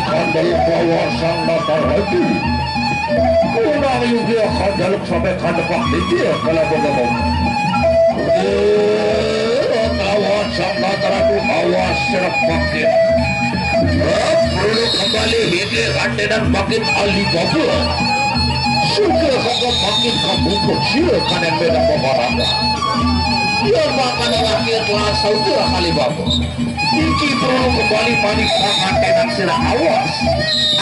kandal kawasan Nataraju. Kurang juga kandal sampai kandepak dia kalau begitu. Kawasan Nataraju awas serpakin. Perlu kembali hingga kandenan makin Alibaba. Sudah kagak makin kamu kecil kanan beda pemerintah. Biar makan lagi telah saudara Alibaba. Iki perlu kembali panik kandenan sirah awas.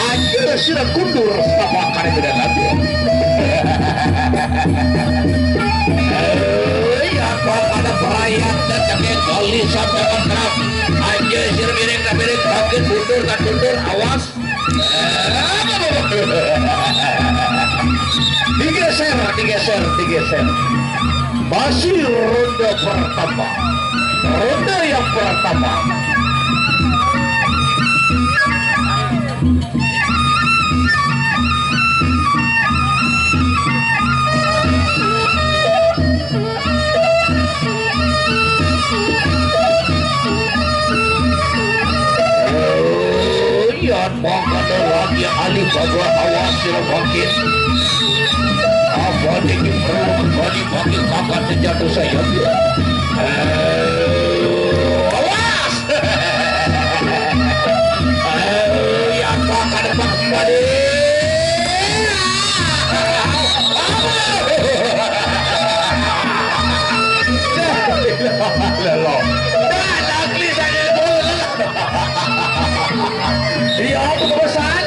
Aja sirah kundur sama kanan beda lagi. Apa ada perayaan dan jaket kali sampai kerap. Aja sirah miring makin mundur dan mundur awas. Digeser. Masih ronde pertama. Ronde yang pertama. Yan makanya lagi Alibaba awas bangkit. Apa ini perlu kembali bagi kakak sejatuh saya? Awas! Ya kakak dapat kembali. Lelah. Dah lagi saya dulu. Ya pengawasan.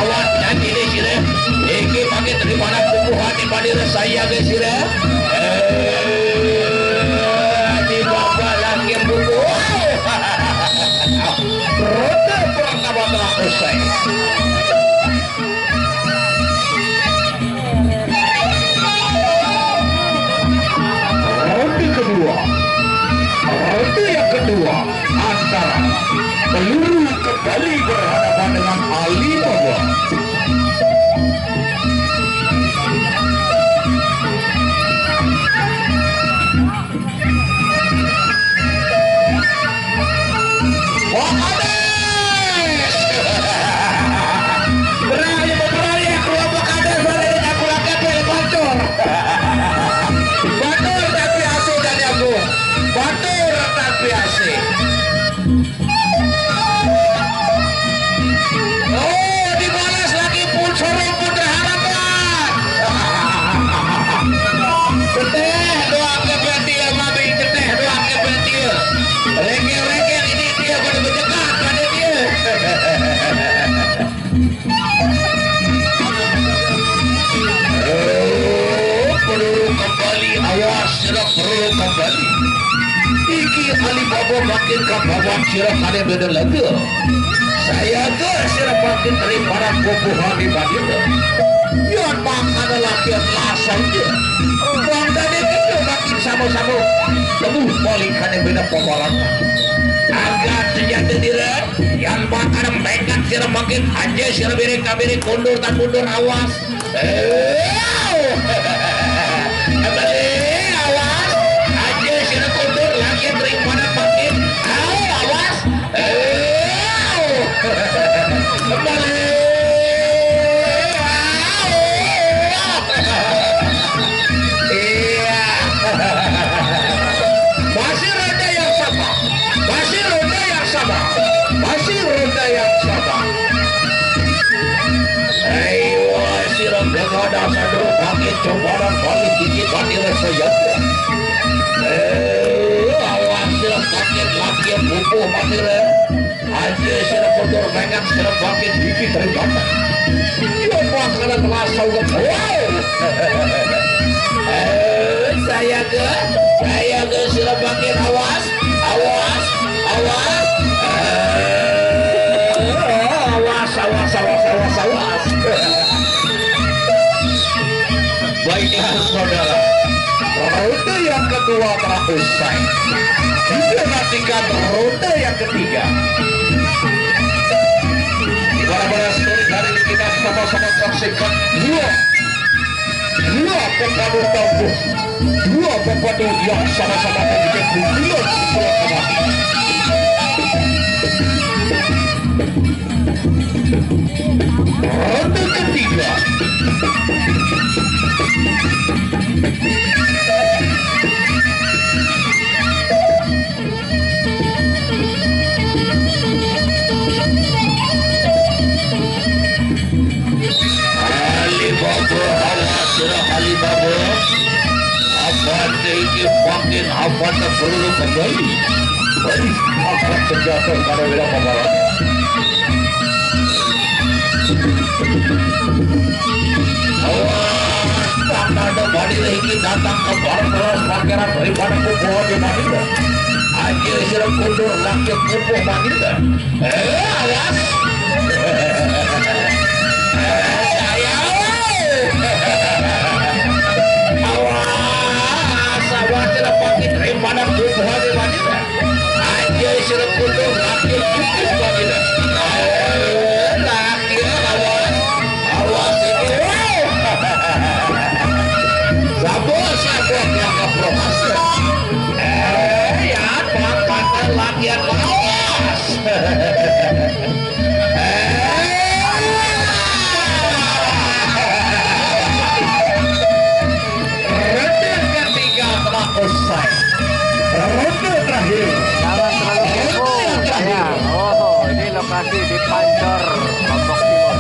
Awak janji ni sirah. Eki pakai terima pupuhan di pada saya ke sirah. Di bawah lagi buku. Ronde pertama telah usai. Ronde yang kedua antara peluru kembali berhadapan dengan Alibaba. Berani kelompok Kades berani aku lakukan bocor. Batur tapi asik dari aku. Batur tapi asik. Oh, dibalas lagi pun sorong putra harapan. Ceteh doang ke pentil mami, ceteh doang ke pentil. Regel ini dia pada berdekat pada dia. Perlu kembali awas sirah perlu kembali. Iki Alibaba makin ke bawah sirah kada beda lagi. Saya ke sirah makin daripada pupuhan di badir. Yang makan latihan lasang dia. Bang tadi kita makin sama-sama. Temu balik kada beda pemolan. Agak sejati diri. Yang makan megat sirah makin aja sirah biring kundur dan mundur awas. Awas aja sirah kundur lagi daripada makin awas kembali iya masih roda yang sama ayo sirah gagada satu pakai cobaran balik gigi bandi rasanya awas sirah pakai lagi buku materi aja sirah kotor mengat sirah pakai gigi teribatan iya makanan terasa wow saya ke sirah pakai awas baiklah saudara, ronde yang kedua telah usai. Kita nantikan ronde yang ketiga. Di mana story hari ini kita sama-sama saksikan dua dua pepadu tambuh, dua pepadu yang sama-sama membuat pukulan kemati. Ronde ketiga. Alibaba, awas Alibaba. Apa ini makin apa tak perlu kembali. Apa senjata pada wilayah pembalap. Awas, tak ada balik lagi datang ke barat pakeran daripada kubuh di mana. Aja sirap kundur laki kubuh mana. Awas. Awas, awas sirap pakai daripada kubuh di mana. Aja sirap kundur laki kubuh mana. Latihan lawas. Ronde ketiga telah usai. Ronde terakhir. Jangan terlalu kepo. Ya. Oh, ini lokasi di Pancor, Lombok Timur.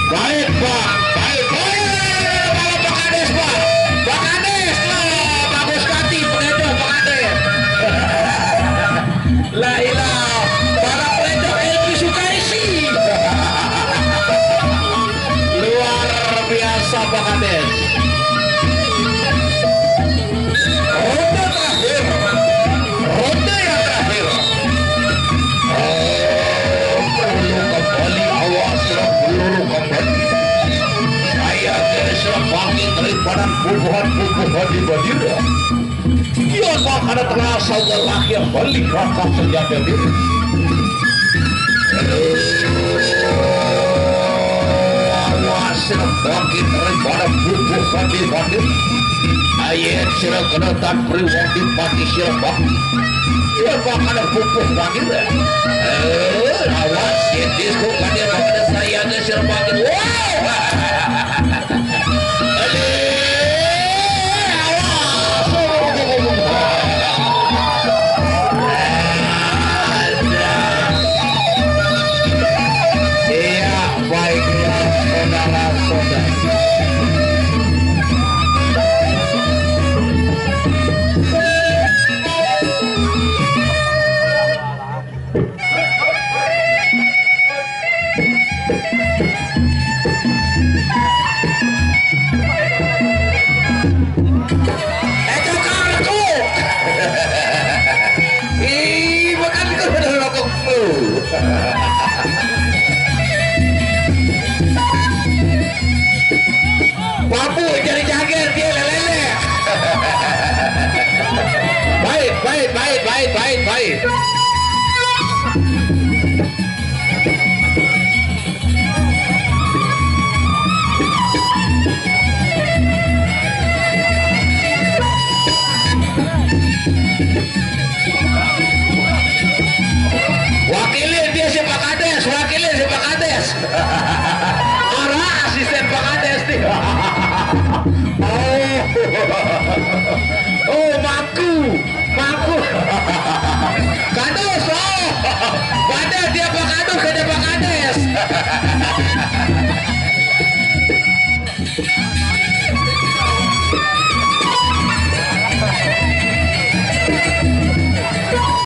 Baik Pak, baik Pak Kades Pak, Pak Kades lah, bagus kati pengedo Pak Kades. La ilah, para pengedo Elvi Sukaisi. Luar biasa Pak Kades. Ronde terakhir, ronde yang terakhir. Perlu kembali awas, perlu kembali. Saya kesel bangkit daripada bubuhan di Badira. Dia akan terasa lelaki yang balik rangkap senjata diri. Awas bangkit daripada bubuhan di Badira. Ayat sila kenatan periwati pati sila dia bakal bubuh Badira. Awas ya disco kan dia bakal saya ada sila bangkit. Wow. Papu jadi jaget dia lele. Baik. Wakilin dia si Pak Kades, Orang asisten Pak Kades nih. Oh, maku. Kades, oh. Padahal dia Pak Kades, ada Pak Kades.